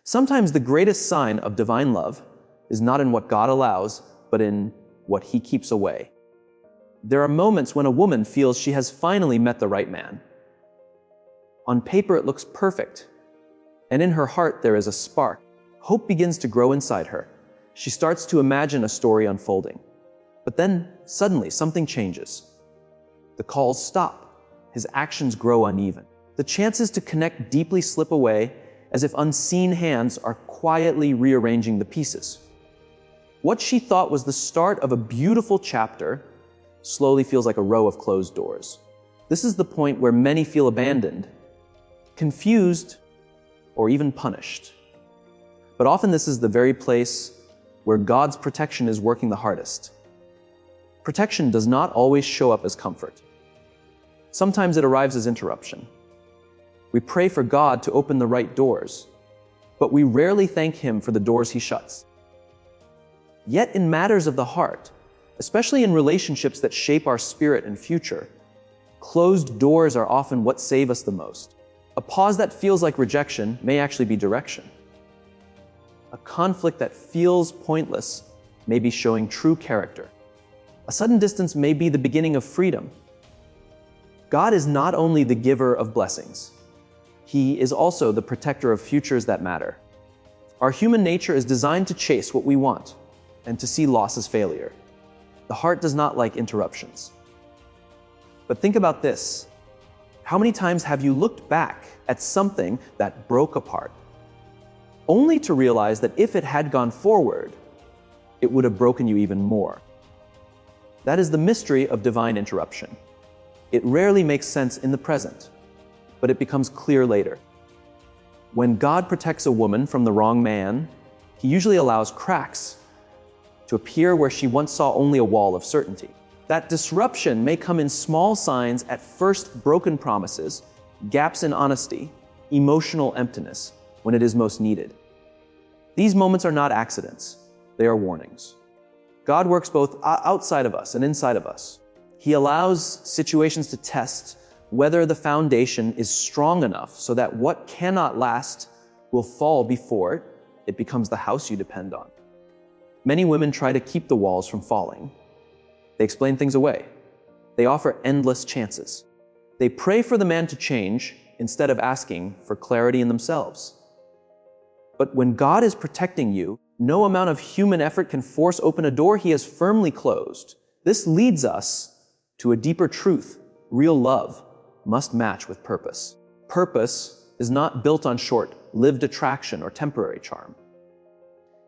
Sometimes the greatest sign of divine love is not in what God allows, but in what He keeps away. There are moments when a woman feels she has finally met the right man. On paper, it looks perfect, and in her heart there is a spark. Hope begins to grow inside her. She starts to imagine a story unfolding. But then, suddenly, something changes. The calls stop. His actions grow uneven. The chances to connect deeply slip away, as if unseen hands are quietly rearranging the pieces. What she thought was the start of a beautiful chapter slowly feels like a row of closed doors. This is the point where many feel abandoned, confused, or even punished. But often this is the very place where God's protection is working the hardest. Protection does not always show up as comfort. Sometimes it arrives as interruption. We pray for God to open the right doors, but we rarely thank Him for the doors He shuts. Yet in matters of the heart, especially in relationships that shape our spirit and future, closed doors are often what save us the most. A pause that feels like rejection may actually be direction. A conflict that feels pointless may be showing true character. A sudden distance may be the beginning of freedom. God is not only the giver of blessings, He is also the protector of futures that matter. Our human nature is designed to chase what we want and to see loss as failure. The heart does not like interruptions. But think about this. How many times have you looked back at something that broke apart, only to realize that if it had gone forward, it would have broken you even more? That is the mystery of divine interruption. It rarely makes sense in the present, but it becomes clear later. When God protects a woman from the wrong man, He usually allows cracks to appear where she once saw only a wall of certainty. That disruption may come in small signs at first: broken promises, gaps in honesty, emotional emptiness when it is most needed. These moments are not accidents, they are warnings. God works both outside of us and inside of us. He allows situations to test whether the foundation is strong enough so that what cannot last will fall before it becomes the house you depend on. Many women try to keep the walls from falling. They explain things away. They offer endless chances. They pray for the man to change instead of asking for clarity in themselves. But when God is protecting you, no amount of human effort can force open a door He has firmly closed. This leads us to a deeper truth. Real love must match with purpose. Purpose is not built on short-lived attraction or temporary charm.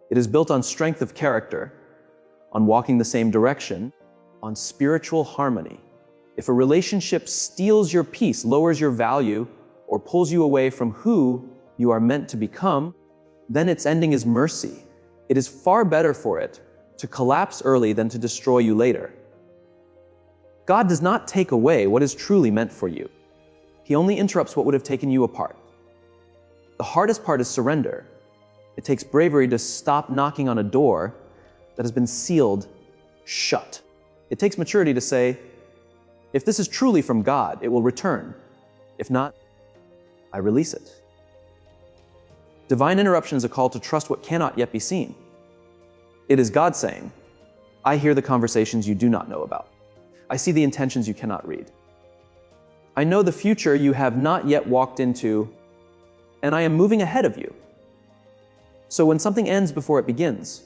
It is built on strength of character, on walking the same direction, on spiritual harmony. If a relationship steals your peace, lowers your value, or pulls you away from who you are meant to become, then its ending is mercy. It is far better for it to collapse early than to destroy you later. God does not take away what is truly meant for you. He only interrupts what would have taken you apart. The hardest part is surrender. It takes bravery to stop knocking on a door that has been sealed shut. It takes maturity to say, if this is truly from God, it will return. If not, I release it. Divine interruption is a call to trust what cannot yet be seen. It is God saying, I hear the conversations you do not know about. I see the intentions you cannot read. I know the future you have not yet walked into, and I am moving ahead of you. So when something ends before it begins,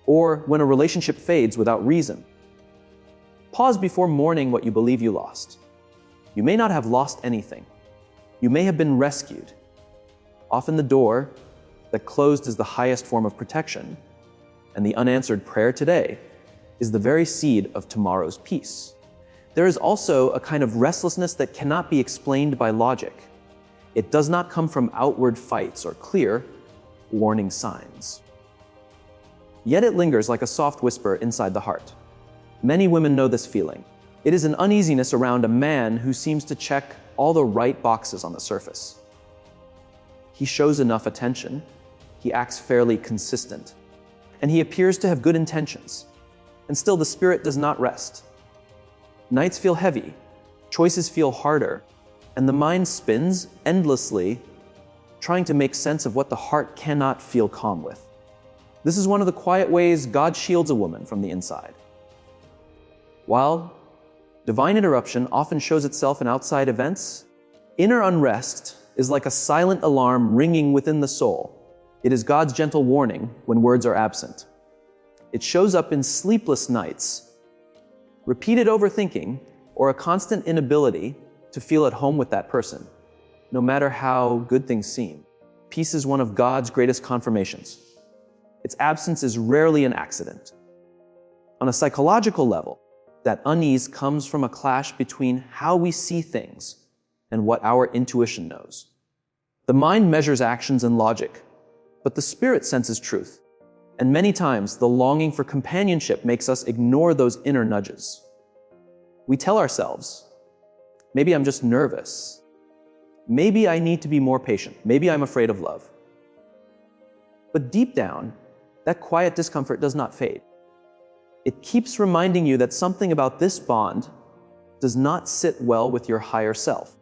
or when a relationship fades without reason, pause before mourning what you believe you lost. You may not have lost anything. You may have been rescued. Often the door that closed is the highest form of protection, and the unanswered prayer today is the very seed of tomorrow's peace. There is also a kind of restlessness that cannot be explained by logic. It does not come from outward fights or clear warning signs. Yet it lingers like a soft whisper inside the heart. Many women know this feeling. It is an uneasiness around a man who seems to check all the right boxes on the surface. He shows enough attention, he acts fairly consistent, and he appears to have good intentions. And still the spirit does not rest. Nights feel heavy, choices feel harder, and the mind spins endlessly trying to make sense of what the heart cannot feel calm with. This is one of the quiet ways God shields a woman from the inside. While divine interruption often shows itself in outside events, inner unrest is like a silent alarm ringing within the soul. It is God's gentle warning when words are absent. It shows up in sleepless nights, repeated overthinking, or a constant inability to feel at home with that person, no matter how good things seem. Peace is one of God's greatest confirmations. Its absence is rarely an accident. On a psychological level, that unease comes from a clash between how we see things and what our intuition knows. The mind measures actions and logic, but the spirit senses truth. And many times, the longing for companionship makes us ignore those inner nudges. We tell ourselves, maybe I'm just nervous. Maybe I need to be more patient. Maybe I'm afraid of love. But deep down, that quiet discomfort does not fade. It keeps reminding you that something about this bond does not sit well with your higher self.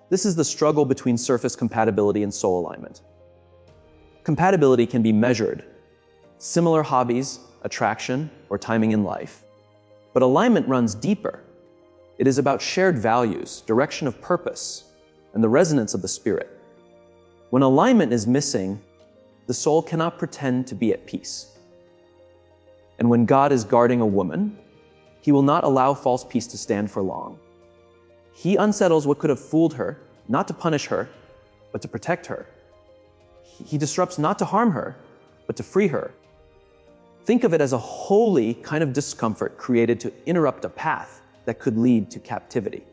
This is the struggle between surface compatibility and soul alignment. Compatibility can be measured, similar hobbies, attraction, or timing in life. But alignment runs deeper. It is about shared values, direction of purpose, and the resonance of the spirit. When alignment is missing, the soul cannot pretend to be at peace. And when God is guarding a woman, He will not allow false peace to stand for long. He unsettles what could have fooled her, not to punish her, but to protect her. He disrupts not to harm her, but to free her. Think of it as a holy kind of discomfort created to interrupt a path that could lead to captivity.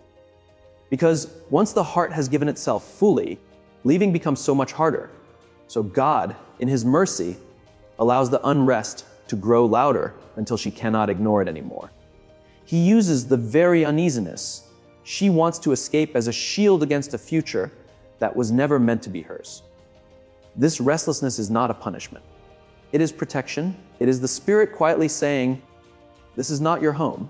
Because once the heart has given itself fully, leaving becomes so much harder. So God, in His mercy, allows the unrest to grow louder until she cannot ignore it anymore. He uses the very uneasiness she wants to escape as a shield against a future that was never meant to be hers. This restlessness is not a punishment. It is protection. It is the spirit quietly saying, this is not your home.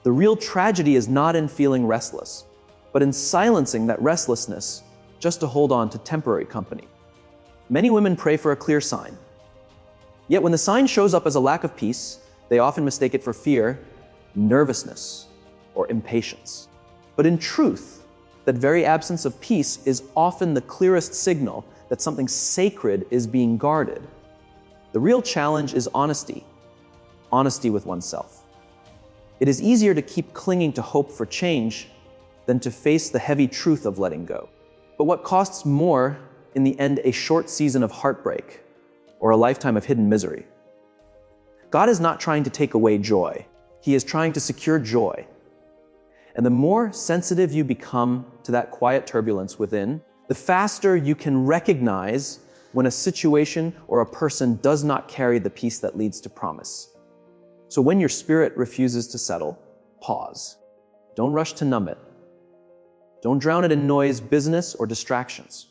The real tragedy is not in feeling restless, but in silencing that restlessness just to hold on to temporary company. Many women pray for a clear sign. Yet when the sign shows up as a lack of peace, they often mistake it for fear, nervousness, or impatience. But in truth, that very absence of peace is often the clearest signal that something sacred is being guarded. The real challenge is honesty with oneself. It is easier to keep clinging to hope for change than to face the heavy truth of letting go. But what costs more in the end, a short season of heartbreak or a lifetime of hidden misery? God is not trying to take away joy. He is trying to secure joy. And the more sensitive you become to that quiet turbulence within, the faster you can recognize when a situation or a person does not carry the peace that leads to promise. So when your spirit refuses to settle, pause. Don't rush to numb it. Don't drown it in noise, business, or distractions.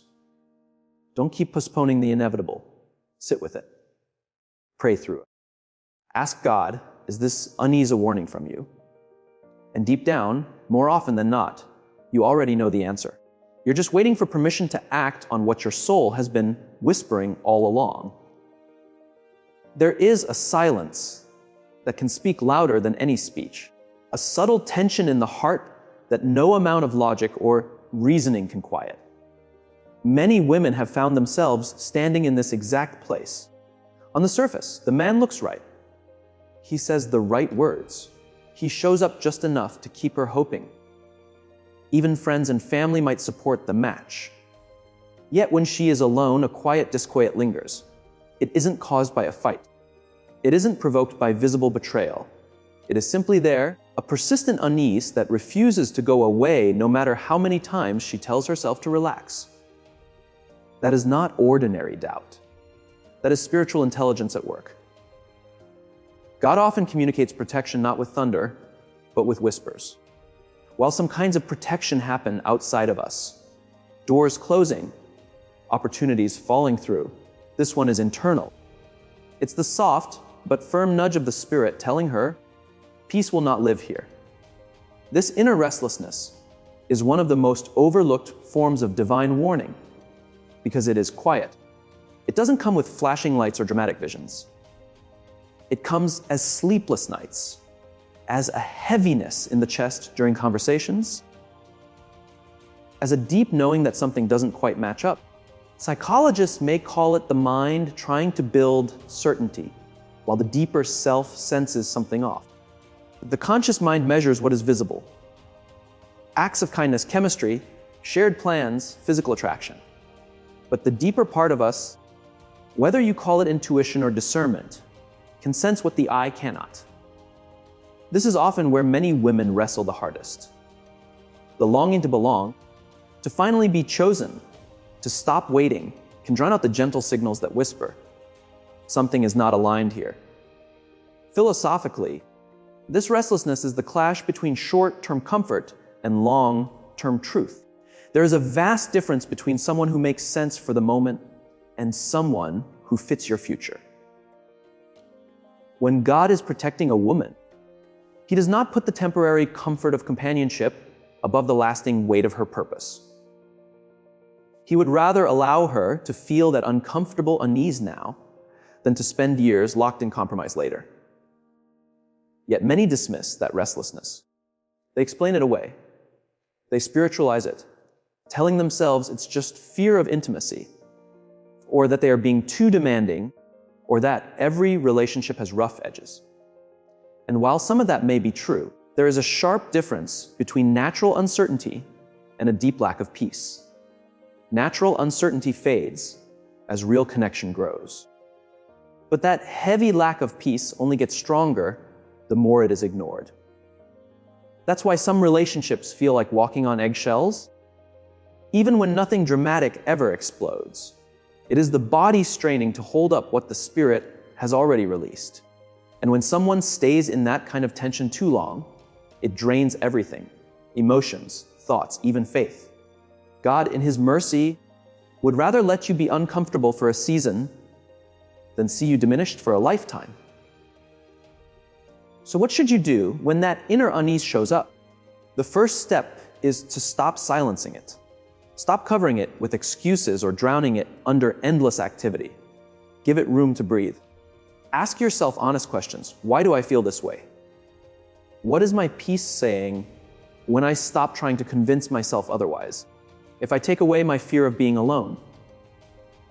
Don't keep postponing the inevitable. Sit with it. Pray through it. Ask God, is this unease a warning from you? And deep down, more often than not, you already know the answer. You're just waiting for permission to act on what your soul has been whispering all along. There is a silence that can speak louder than any speech, a subtle tension in the heart that no amount of logic or reasoning can quiet. Many women have found themselves standing in this exact place. On the surface, the man looks right. He says the right words. He shows up just enough to keep her hoping. Even friends and family might support the match. Yet when she is alone, a quiet disquiet lingers. It isn't caused by a fight. It isn't provoked by visible betrayal. It is simply there, a persistent unease that refuses to go away no matter how many times she tells herself to relax. That is not ordinary doubt. That is spiritual intelligence at work. God often communicates protection not with thunder, but with whispers. While some kinds of protection happen outside of us, doors closing, opportunities falling through, this one is internal. It's the soft but firm nudge of the Spirit telling her, peace will not live here. This inner restlessness, is one of the most overlooked forms of divine warning because it is quiet. It doesn't come with flashing lights or dramatic visions. It comes as sleepless nights, as a heaviness in the chest during conversations, as a deep knowing that something doesn't quite match up. Psychologists may call it the mind trying to build certainty, while the deeper self senses something off. The conscious mind measures what is visible. Acts of kindness, chemistry, shared plans, physical attraction. But the deeper part of us, whether you call it intuition or discernment, can sense what the eye cannot. This is often where many women wrestle the hardest. The longing to belong, to finally be chosen, to stop waiting, can drown out the gentle signals that whisper, something is not aligned here. Philosophically, this restlessness is the clash between short-term comfort and long-term truth. There is a vast difference between someone who makes sense for the moment and someone who fits your future. When God is protecting a woman, He does not put the temporary comfort of companionship above the lasting weight of her purpose. He would rather allow her to feel that uncomfortable unease now than to spend years locked in compromise later. Yet many dismiss that restlessness. They explain it away. They spiritualize it, telling themselves it's just fear of intimacy, or that they are being too demanding, or that every relationship has rough edges. And while some of that may be true, there is a sharp difference between natural uncertainty and a deep lack of peace. Natural uncertainty fades as real connection grows. But that heavy lack of peace only gets stronger the more it is ignored. That's why some relationships feel like walking on eggshells, even when nothing dramatic ever explodes. It is the body straining to hold up what the spirit has already released. And when someone stays in that kind of tension too long, it drains everything: emotions, thoughts, even faith. God, in His mercy, would rather let you be uncomfortable for a season than see you diminished for a lifetime. So what should you do when that inner unease shows up? The first step is to stop silencing it. Stop covering it with excuses or drowning it under endless activity. Give it room to breathe. Ask yourself honest questions. Why do I feel this way? What is my peace saying when I stop trying to convince myself otherwise? If I take away my fear of being alone,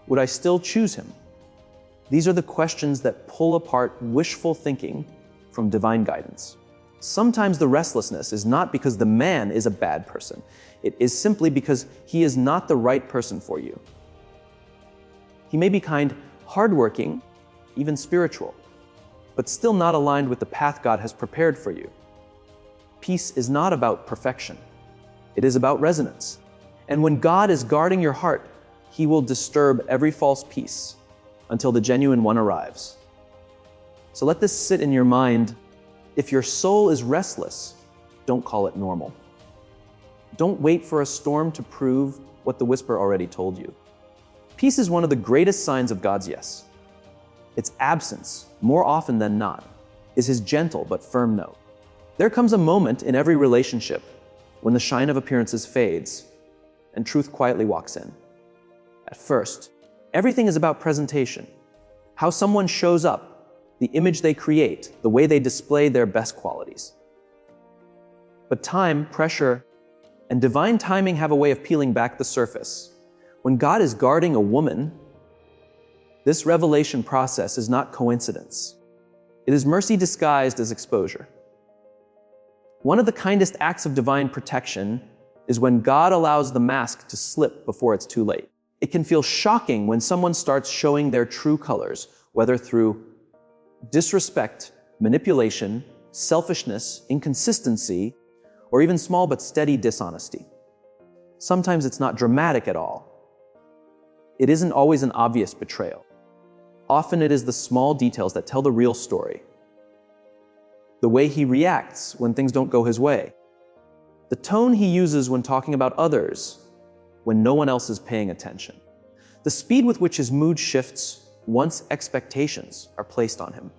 would I still choose Him? These are the questions that pull apart wishful thinking from divine guidance. Sometimes the restlessness is not because the man is a bad person. It is simply because he is not the right person for you. He may be kind, hardworking, even spiritual, but still not aligned with the path God has prepared for you. Peace is not about perfection. It is about resonance. And when God is guarding your heart, He will disturb every false peace until the genuine one arrives. So let this sit in your mind. If your soul is restless, don't call it normal. Don't wait for a storm to prove what the whisper already told you. Peace is one of the greatest signs of God's yes. Its absence, more often than not, is His gentle but firm no. There comes a moment in every relationship when the shine of appearances fades and truth quietly walks in. At first, everything is about presentation, how someone shows up, the image they create, the way they display their best qualities. But time, pressure, and divine timing have a way of peeling back the surface. When God is guarding a woman, this revelation process is not coincidence. It is mercy disguised as exposure. One of the kindest acts of divine protection is when God allows the mask to slip before it's too late. It can feel shocking when someone starts showing their true colors, whether through disrespect, manipulation, selfishness, inconsistency, or even small but steady dishonesty. Sometimes it's not dramatic at all. It isn't always an obvious betrayal. Often it is the small details that tell the real story. The way he reacts when things don't go his way. The tone he uses when talking about others, when no one else is paying attention. The speed with which his mood shifts once expectations are placed on him.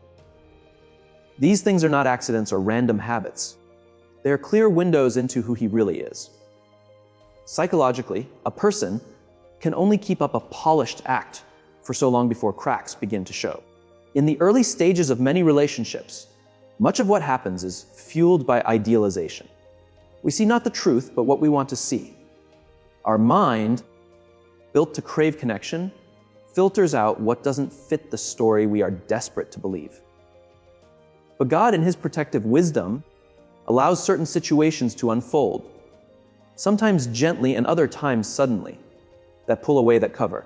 These things are not accidents or random habits. They are clear windows into who he really is. Psychologically, a person can only keep up a polished act for so long before cracks begin to show. In the early stages of many relationships, much of what happens is fueled by idealization. We see not the truth, but what we want to see. Our mind, built to crave connection, filters out what doesn't fit the story we are desperate to believe. But God, in His protective wisdom, allows certain situations to unfold, sometimes gently and other times suddenly, that pull away that cover.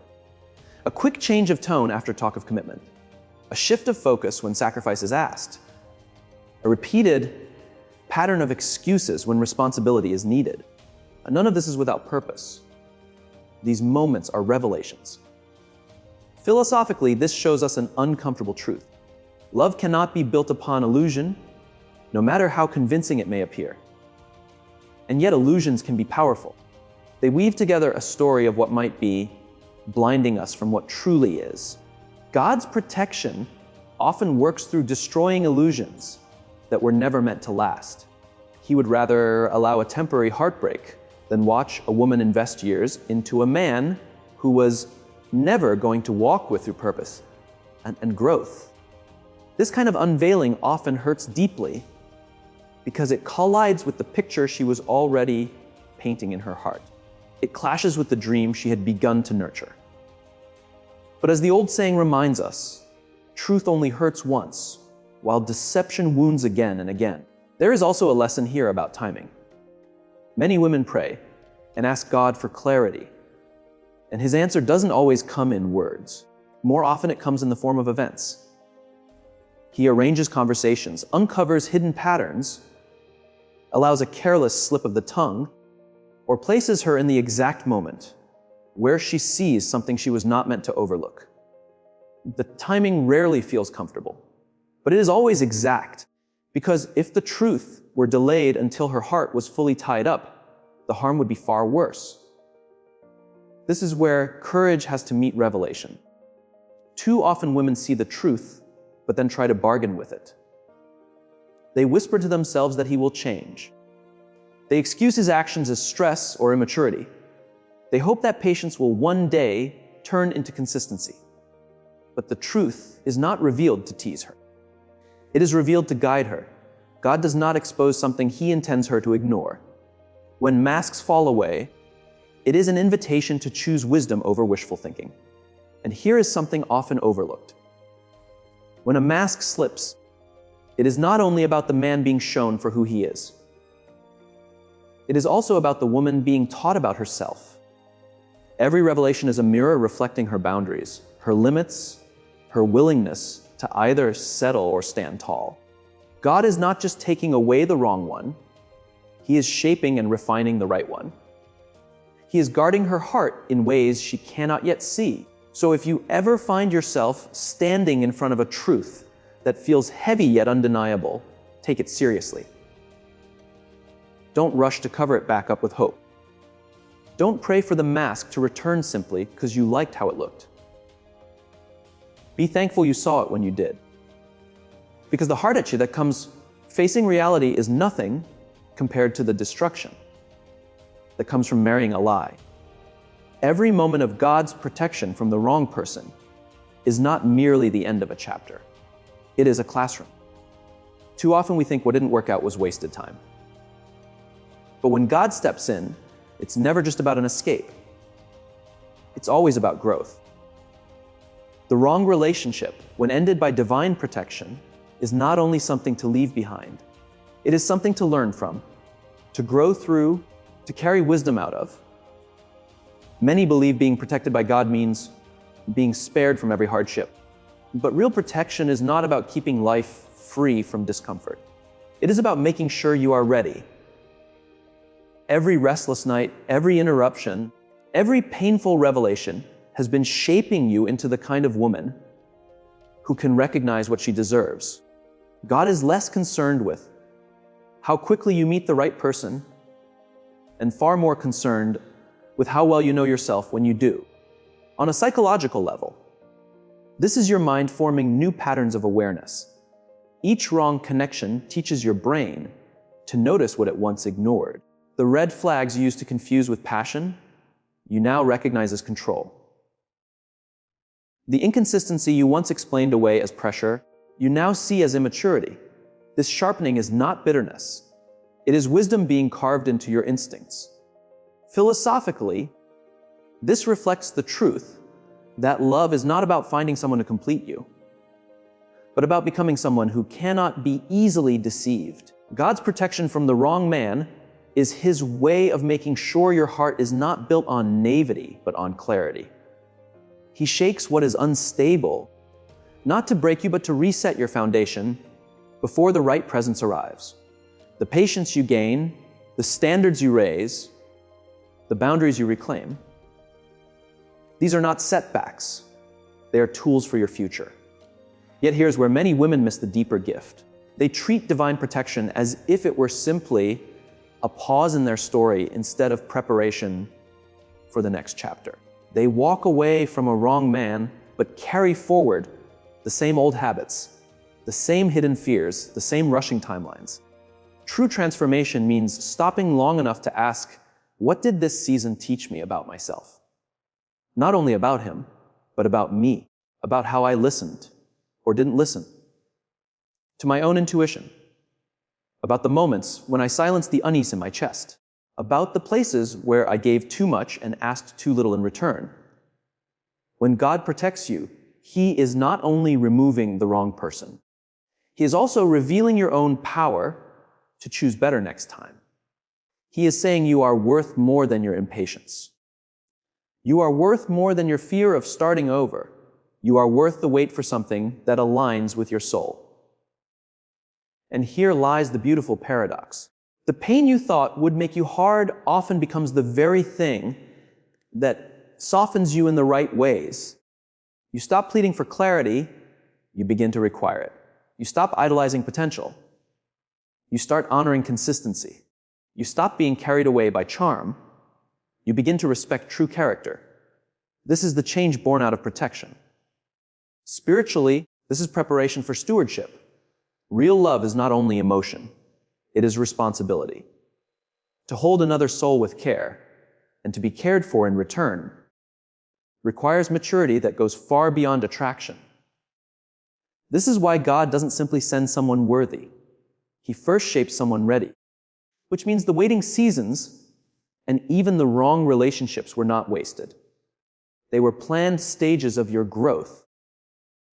A quick change of tone after talk of commitment, a shift of focus when sacrifice is asked, a repeated pattern of excuses when responsibility is needed. None of this is without purpose. These moments are revelations. Philosophically, this shows us an uncomfortable truth. Love cannot be built upon illusion, no matter how convincing it may appear. And yet illusions can be powerful. They weave together a story of what might be, blinding us from what truly is. God's protection often works through destroying illusions that were never meant to last. He would rather allow a temporary heartbreak than watch a woman invest years into a man who was never going to walk with through purpose and growth. This kind of unveiling often hurts deeply because it collides with the picture she was already painting in her heart. It clashes with the dream she had begun to nurture. But as the old saying reminds us, truth only hurts once, while deception wounds again and again. There is also a lesson here about timing. Many women pray and ask God for clarity, and His answer doesn't always come in words. More often it comes in the form of events. He arranges conversations, uncovers hidden patterns, allows a careless slip of the tongue, or places her in the exact moment where she sees something she was not meant to overlook. The timing rarely feels comfortable, but it is always exact, because if the truth were delayed until her heart was fully tied up, the harm would be far worse. This is where courage has to meet revelation. Too often women see the truth, but then try to bargain with it. They whisper to themselves that he will change. They excuse his actions as stress or immaturity. They hope that patience will one day turn into consistency. But the truth is not revealed to tease her. It is revealed to guide her. God does not expose something He intends her to ignore. When masks fall away, it is an invitation to choose wisdom over wishful thinking. And here is something often overlooked. When a mask slips, it is not only about the man being shown for who he is. It is also about the woman being taught about herself. Every revelation is a mirror reflecting her boundaries, her limits, her willingness to either settle or stand tall. God is not just taking away the wrong one, He is shaping and refining the right one. He is guarding her heart in ways she cannot yet see. So if you ever find yourself standing in front of a truth that feels heavy yet undeniable, take it seriously. Don't rush to cover it back up with hope. Don't pray for the mask to return simply because you liked how it looked. Be thankful you saw it when you did. Because the heart issue that comes facing reality is nothing compared to the destruction that comes from marrying a lie. Every moment of God's protection from the wrong person is not merely the end of a chapter. It is a classroom. Too often we think what didn't work out was wasted time. But when God steps in, it's never just about an escape. It's always about growth. The wrong relationship, when ended by divine protection, is not only something to leave behind. It is something to learn from, to grow through, to carry wisdom out of. Many believe being protected by God means being spared from every hardship. But real protection is not about keeping life free from discomfort. It is about making sure you are ready. Every restless night, every interruption, every painful revelation has been shaping you into the kind of woman who can recognize what she deserves. God is less concerned with how quickly you meet the right person and far more concerned with how well you know yourself when you do. On a psychological level, this is your mind forming new patterns of awareness. Each wrong connection teaches your brain to notice what it once ignored. The red flags you used to confuse with passion, you now recognize as control. The inconsistency you once explained away as pressure, you now see as immaturity. This sharpening is not bitterness. It is wisdom being carved into your instincts. Philosophically, this reflects the truth that love is not about finding someone to complete you, but about becoming someone who cannot be easily deceived. God's protection from the wrong man is His way of making sure your heart is not built on naivety, but on clarity. He shakes what is unstable, not to break you, but to reset your foundation before the right presence arrives. The patience you gain, the standards you raise, the boundaries you reclaim, these are not setbacks. They are tools for your future. Yet here's where many women miss the deeper gift. They treat divine protection as if it were simply a pause in their story instead of preparation for the next chapter. They walk away from a wrong man, but carry forward the same old habits, the same hidden fears, the same rushing timelines. True transformation means stopping long enough to ask, what did this season teach me about myself? Not only about him, but about me, about how I listened or didn't listen, to my own intuition, about the moments when I silenced the unease in my chest, about the places where I gave too much and asked too little in return. When God protects you, He is not only removing the wrong person, He is also revealing your own power to choose better next time. He is saying you are worth more than your impatience. You are worth more than your fear of starting over. You are worth the wait for something that aligns with your soul. And here lies the beautiful paradox. The pain you thought would make you hard often becomes the very thing that softens you in the right ways. You stop pleading for clarity, you begin to require it. You stop idolizing potential. You start honoring consistency. You stop being carried away by charm. You begin to respect true character. This is the change born out of protection. Spiritually, this is preparation for stewardship. Real love is not only emotion, it is responsibility. To hold another soul with care and to be cared for in return requires maturity that goes far beyond attraction. This is why God doesn't simply send someone worthy. He first shapes someone ready, which means the waiting seasons and even the wrong relationships were not wasted. They were planned stages of your growth.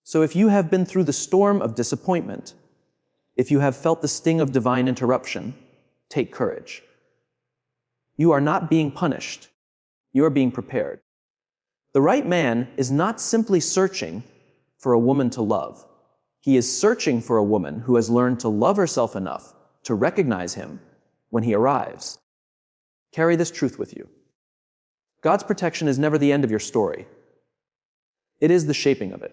So if you have been through the storm of disappointment, if you have felt the sting of divine interruption, take courage. You are not being punished. You are being prepared. The right man is not simply searching for a woman to love. He is searching for a woman who has learned to love herself enough to recognize him when he arrives. Carry this truth with you. God's protection is never the end of your story. It is the shaping of it.